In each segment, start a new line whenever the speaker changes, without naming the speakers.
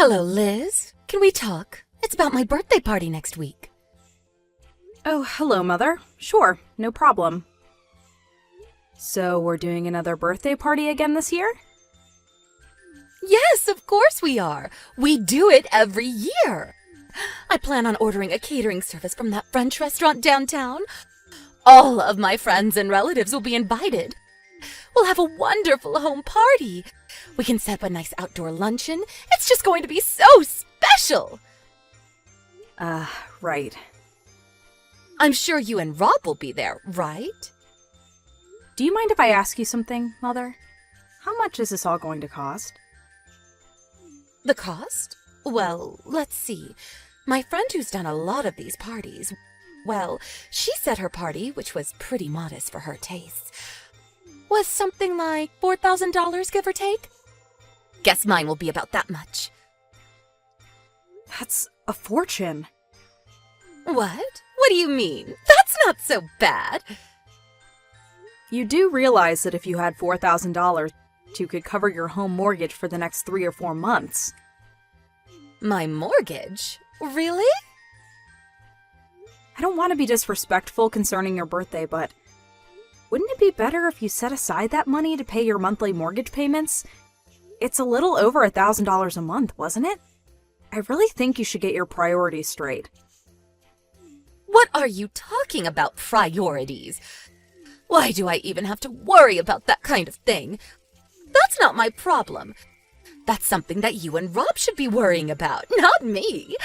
Hello, Liz. Can we talk? It's about my birthday party next week.
Oh, hello, Mother. Sure, no problem. So, we're doing another birthday party again this year?
Yes, of course we are. We do it every year. I plan on ordering a catering service from that French restaurant downtown. All of my friends and relatives will be invited. We'll have a wonderful home party. We can set up a nice outdoor luncheon. It's just going to be so special.
Right.
I'm sure you and Rob will be there, right?
Do you mind if I ask you something, Mother? How much is this all going to cost?
The cost? Well, let's see. My friend who's done a lot of these parties, well, she said her party, which was pretty modest for her tastes, was something like $4,000, give or take. Guess mine will be about that much.
That's a fortune.
What? What do you mean? That's not so bad.
You do realize that if you had $4,000, you could cover your home mortgage for the next 3 or 4 months.
My mortgage? Really?
I don't want to be disrespectful concerning your birthday, but wouldn't it be better if you set aside that money to pay your monthly mortgage payments? It's a little over $1,000 a month, wasn't it? I really think you should get your priorities straight.
What are you talking about, priorities? Why do I even have to worry about that kind of thing? That's not my problem. That's something that you and Rob should be worrying about, not me.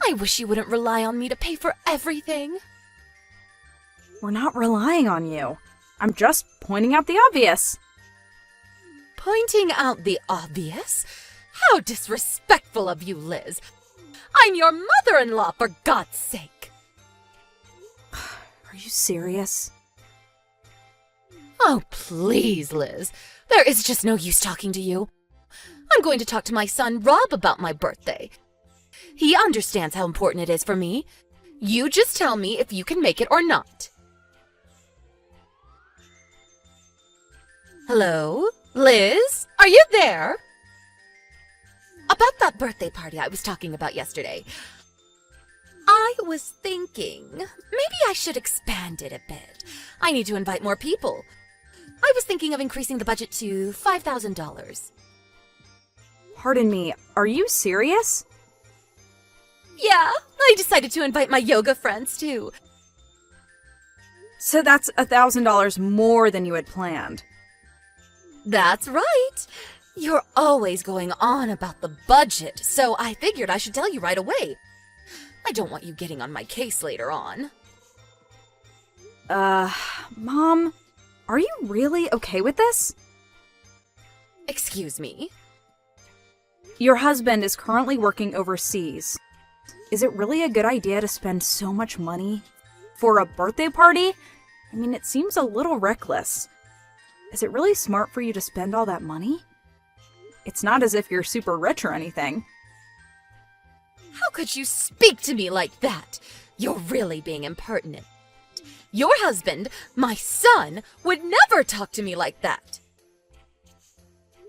I wish you wouldn't rely on me to pay for everything.
We're not relying on you. I'm just pointing out the obvious.
Pointing out the obvious? How disrespectful of you, Liz. I'm your mother-in-law, for God's sake.
Are you serious?
Oh, please, Liz. There is just no use talking to you. I'm going to talk to my son, Rob, about my birthday. He understands how important it is for me. You just tell me if you can make it or not. Hello? Liz? Are you there? About that birthday party I was talking about yesterday. I was thinking, maybe I should expand it a bit. I need to invite more people. I was thinking of increasing the budget to $5,000.
Pardon me, are you serious?
Yeah, I decided to invite my yoga friends too.
So that's $1,000 more than you had planned.
That's right. You're always going on about the budget, so I figured I should tell you right away. I don't want you getting on my case later on.
Mom, are you really okay with this?
Excuse me?
Your husband is currently working overseas. Is it really a good idea to spend so much money for a birthday party? I mean, it seems a little reckless. Is it really smart for you to spend all that money? It's not as if you're super rich or anything.
How could you speak to me like that? You're really being impertinent. Your husband, my son, would never talk to me like that.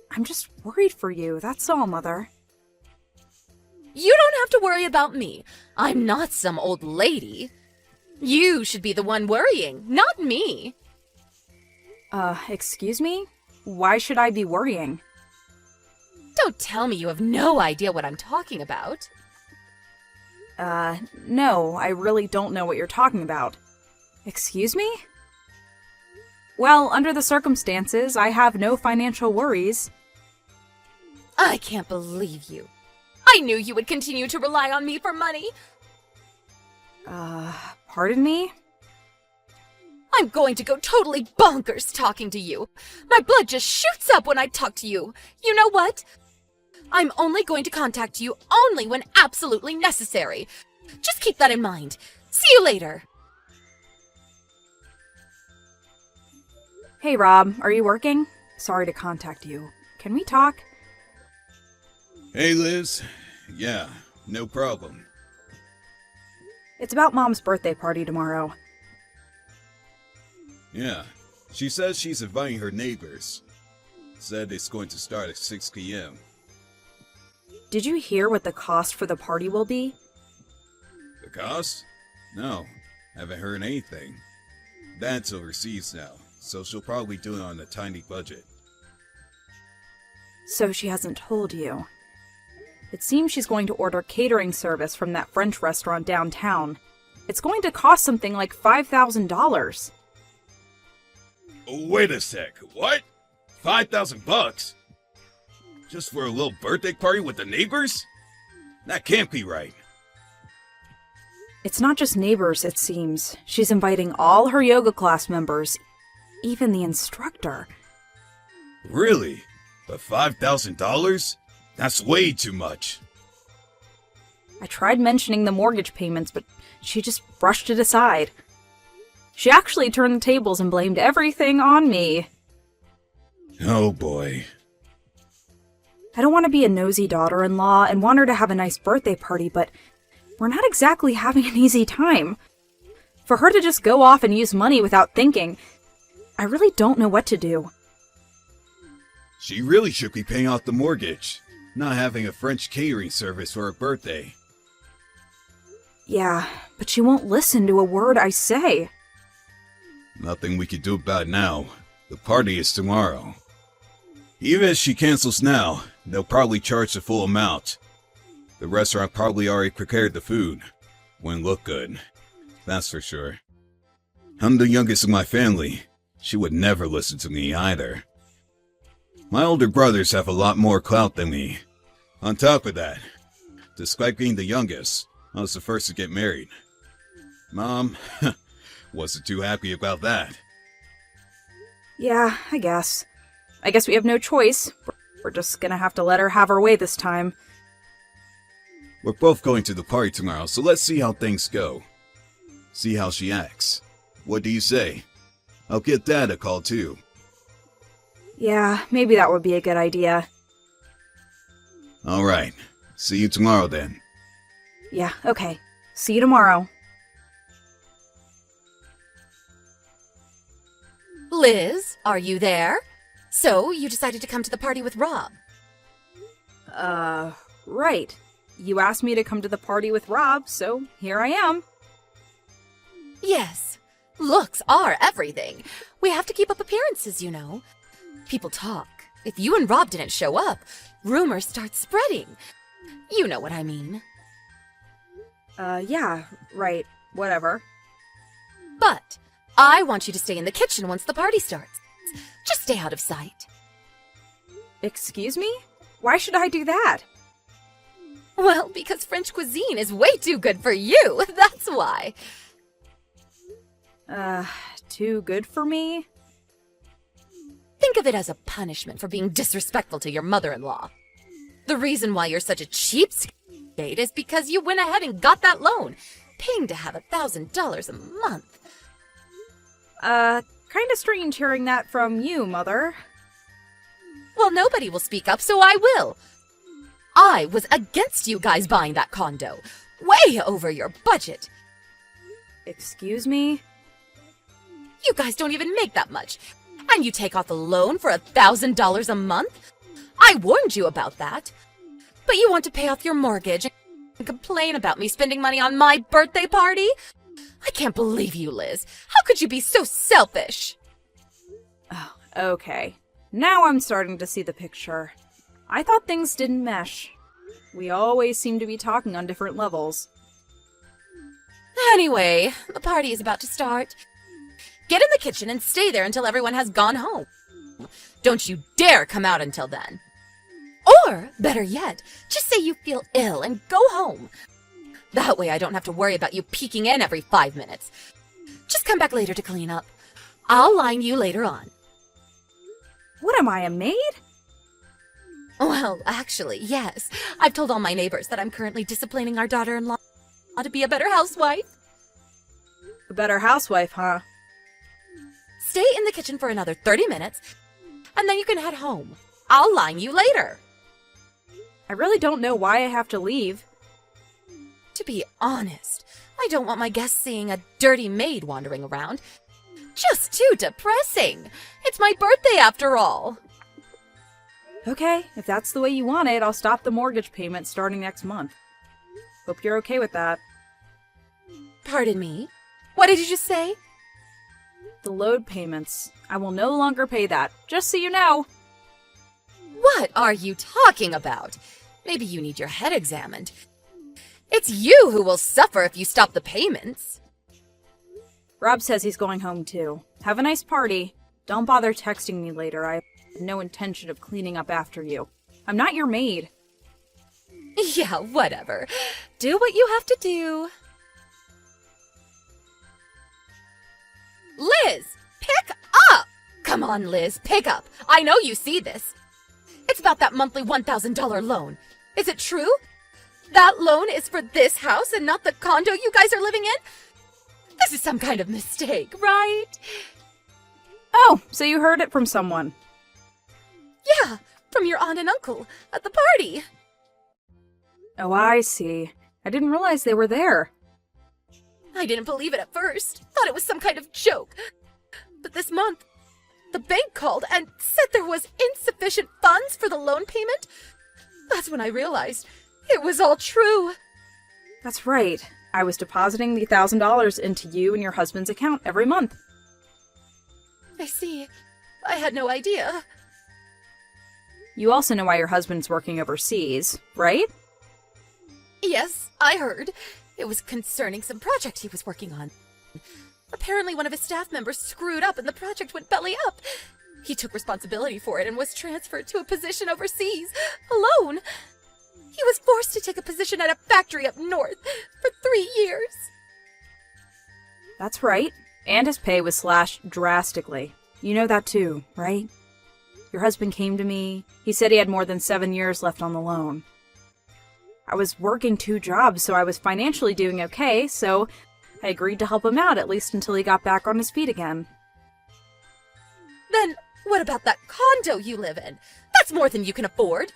I'm just worried for you, that's all, Mother.
You don't have to worry about me. I'm not some old lady. You should be the one worrying, not me.
Excuse me? Why should I be worrying?
Don't tell me you have no idea what I'm talking about.
No, I really don't know what you're talking about. Excuse me? Well, under the circumstances, I have no financial worries.
I can't believe you. I knew you would continue to rely on me for money.
Pardon me?
I'm going to go totally bonkers talking to you. My blood just shoots up when I talk to you. You know what? I'm only going to contact you only when absolutely necessary. Just keep that in mind. See you later.
Hey, Rob, are you working? Sorry to contact you. Can we talk?
Hey, Liz. Yeah, no problem.
It's about Mom's birthday party tomorrow.
Yeah, she says she's inviting her neighbors. Said it's going to start at 6 p.m.
did you hear what the cost for the party will be?
The cost? No, haven't heard anything. Dad's overseas now, so she'll probably do it on a tiny budget.
So she hasn't told you. It seems she's going to order catering service from that French restaurant downtown. It's going to cost something like $5,000.
Wait a sec, what? $5,000? Just for a little birthday party with the neighbors? That can't be right.
It's not just neighbors, it seems. She's inviting all her yoga class members, even the instructor.
Really? But $5,000? That's way too much.
I tried mentioning the mortgage payments, but she just brushed it aside. She actually turned the tables and blamed everything on me.
Oh boy.
I don't want to be a nosy daughter-in-law and want her to have a nice birthday party, but we're not exactly having an easy time. For her to just go off and use money without thinking, I really don't know what to do.
She really should be paying off the mortgage, not having a French catering service for her birthday.
Yeah, but she won't listen to a word I say.
Nothing we can do about it now. The party is tomorrow. Even if she cancels now, they'll probably charge the full amount. The restaurant probably already prepared the food. Wouldn't look good. That's for sure. I'm the youngest of my family. She would never listen to me either. My older brothers have a lot more clout than me. On top of that, despite being the youngest, I was the first to get married. Mom wasn't too happy about that.
Yeah, I guess. I guess we have no choice. We're just gonna have to let her have her way this time.
We're both going to the party tomorrow, so let's see how things go. See how she acts. What do you say? I'll get Dad a call too.
Yeah, maybe that would be a good idea.
Alright. See you tomorrow then.
Yeah, okay. See you tomorrow.
Liz, are you there? So, you decided to come to the party with Rob.
Right. You asked me to come to the party with Rob, so here I am.
Yes. Looks are everything. We have to keep up appearances, you know. People talk. If you and Rob didn't show up, rumors start spreading. You know what I mean.
Yeah, right. Whatever.
But I want you to stay in the kitchen once the party starts. Just stay out of sight.
Excuse me? Why should I do that?
Well, because French cuisine is way too good for you. That's why.
Too good for me?
Think of it as a punishment for being disrespectful to your mother-in-law. The reason why you're such a cheapskate is because you went ahead and got that loan, paying to have $1,000 a month.
Kinda strange hearing that from you, Mother.
Well, nobody will speak up, so I will. I was against you guys buying that condo. Way over your budget.
Excuse me?
You guys don't even make that much. And you take off a loan for $1,000 a month? I warned you about that. But you want to pay off your mortgage and complain about me spending money on my birthday party? I can't believe you, Liz. How could you be so selfish?
Oh, okay. Now I'm starting to see the picture. I thought things didn't mesh. We always seem to be talking on different levels.
Anyway, the party is about to start. Get in the kitchen and stay there until everyone has gone home. Don't you dare come out until then. Or, better yet, just say you feel ill and go home. That way I don't have to worry about you peeking in every 5 minutes. Just come back later to clean up. I'll line you later on.
What am I, a maid?
Well, actually, yes. I've told all my neighbors that I'm currently disciplining our daughter-in-law to be a better housewife.
A better housewife, huh?
Stay in the kitchen for another 30 minutes, and then you can head home. I'll line you later.
I really don't know why I have to leave.
To be honest, I don't want my guests seeing a dirty maid wandering around. Just too depressing. It's my birthday after all.
Okay, if that's the way you want it, I'll stop the mortgage payment starting next month. Hope you're okay with that.
Pardon me? What did you just say?
The loan payments. I will no longer pay that, just so you know.
What are you talking about? Maybe you need your head examined. It's you who will suffer if you stop the payments.
Rob says he's going home too. Have a nice party. Don't bother texting me later. I have no intention of cleaning up after you. I'm not your maid.
Yeah, whatever. Do what you have to do. Liz, pick up! Come on, Liz, pick up. I know you see this. It's about that monthly $1,000 loan. Is it true? That loan is for this house and not the condo you guys are living in? This is some kind of mistake, right?
Oh, so you heard it from someone.
Yeah, from your aunt and uncle at the party.
Oh, I see. I didn't realize they were there.
I didn't believe it at first. Thought it was some kind of joke. But this month, the bank called and said there was insufficient funds for the loan payment. That's when I realized it was all true.
That's right. I was depositing the $1,000 into you and your husband's account every month.
I see. I had no idea.
You also know why your husband's working overseas, right?
Yes, I heard. It was concerning some project he was working on. Apparently one of his staff members screwed up and the project went belly up. He took responsibility for it and was transferred to a position overseas, alone. He was forced to take a position at a factory up north for 3 years.
That's right. And his pay was slashed drastically. You know that too, right? Your husband came to me. He said he had more than 7 years left on the loan. I was working 2 jobs, so I was financially doing okay, so I agreed to help him out at least until he got back on his feet again.
Then what about that condo you live in? That's more than you can afford.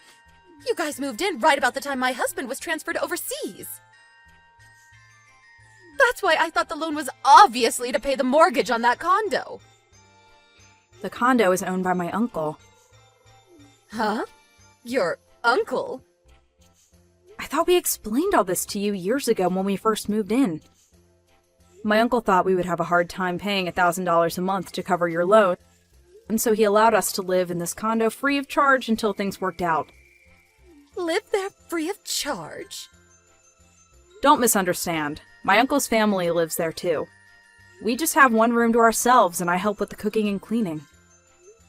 You guys moved in right about the time my husband was transferred overseas. That's why I thought the loan was obviously to pay the mortgage on that condo.
The condo is owned by my uncle.
Huh? Your uncle?
I thought we explained all this to you years ago when we first moved in. My uncle thought we would have a hard time paying $1,000 a month to cover your loan, and so he allowed us to live in this condo free of charge until things worked out.
Live there free of charge?
Don't misunderstand. My uncle's family lives there too. We just have one room to ourselves, and I help with the cooking and cleaning.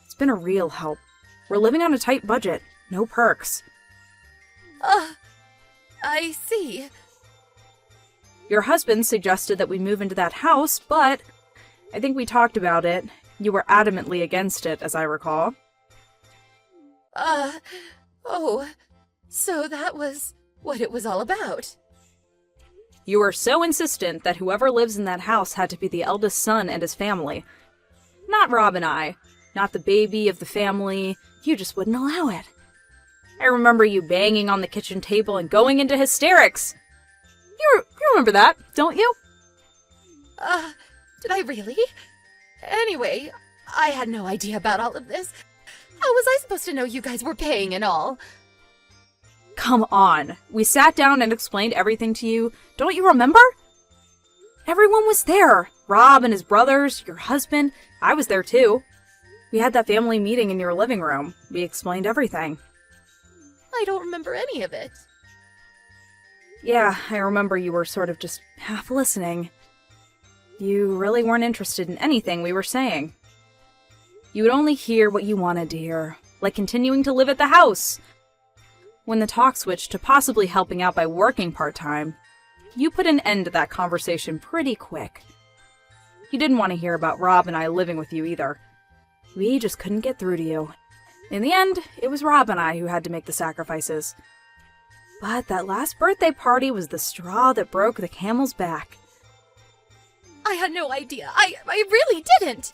It's been a real help. We're living on a tight budget. No perks.
I see.
Your husband suggested that we move into that house, but I think we talked about it. You were adamantly against it, as I recall.
Oh, so that was what it was all about.
You were so insistent that whoever lives in that house had to be the eldest son and his family. Not Rob and I. Not the baby of the family. You just wouldn't allow it. I remember you banging on the kitchen table and going into hysterics. You remember that, don't you?
Did I really? Anyway, I had no idea about all of this. How was I supposed to know you guys were paying and all?
Come on. We sat down and explained everything to you. Don't you remember? Everyone was there. Rob and his brothers, your husband. I was there too. We had that family meeting in your living room. We explained everything.
I don't remember any of it.
Yeah, I remember you were sort of just half listening. You really weren't interested in anything we were saying. You would only hear what you wanted to hear, like continuing to live at the house. When the talk switched to possibly helping out by working part-time, you put an end to that conversation pretty quick. You didn't want to hear about Rob and I living with you either. We just couldn't get through to you. In the end, it was Rob and I who had to make the sacrifices. But that last birthday party was the straw that broke the camel's back.
I had no idea. I really didn't.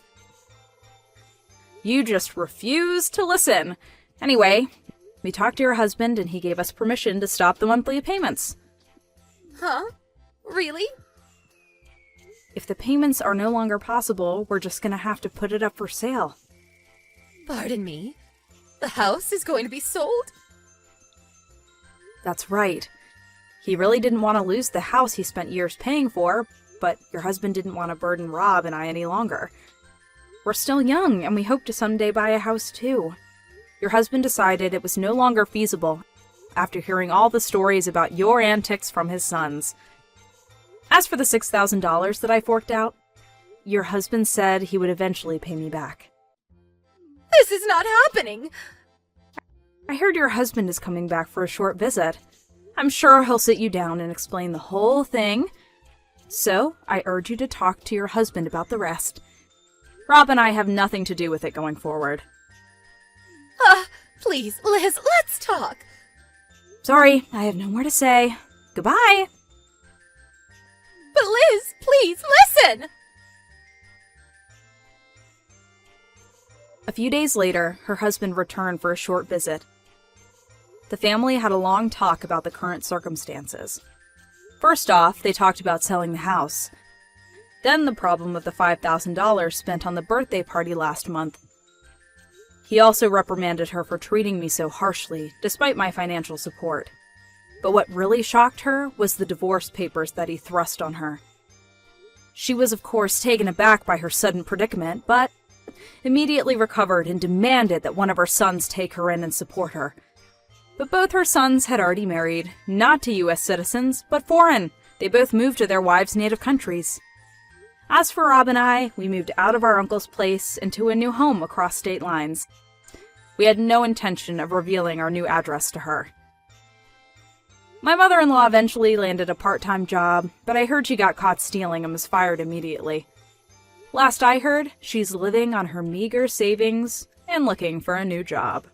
You just refused to listen. Anyway, we talked to your husband and he gave us permission to stop the monthly payments.
Huh? Really?
If the payments are no longer possible, we're just gonna have to put it up for sale.
Pardon me? The house is going to be sold?
That's right. He really didn't want to lose the house he spent years paying for, but your husband didn't want to burden Rob and I any longer. We're still young, and we hope to someday buy a house too. Your husband decided it was no longer feasible after hearing all the stories about your antics from his sons. As for the $6,000 that I forked out, your husband said he would eventually pay me back.
This is not happening!
I heard your husband is coming back for a short visit. I'm sure he'll sit you down and explain the whole thing. So, I urge you to talk to your husband about the rest. Rob and I have nothing to do with it going forward.
Please, Liz, let's talk!
Sorry, I have no more to say. Goodbye!
But Liz, please, listen!
A few days later, her husband returned for a short visit. The family had a long talk about the current circumstances. First off, they talked about selling the house. Then the problem of the $5,000 spent on the birthday party last month. He also reprimanded her for treating me so harshly, despite my financial support. But what really shocked her was the divorce papers that he thrust on her. She was, of course, taken aback by her sudden predicament, but immediately recovered and demanded that one of her sons take her in and support her. But both her sons had already married, not to U.S. citizens, but foreign. They both moved to their wives' native countries. As for Rob and I, we moved out of our uncle's place into a new home across state lines. We had no intention of revealing our new address to her. My mother-in-law eventually landed a part-time job, but I heard she got caught stealing and was fired immediately. Last I heard, she's living on her meager savings and looking for a new job.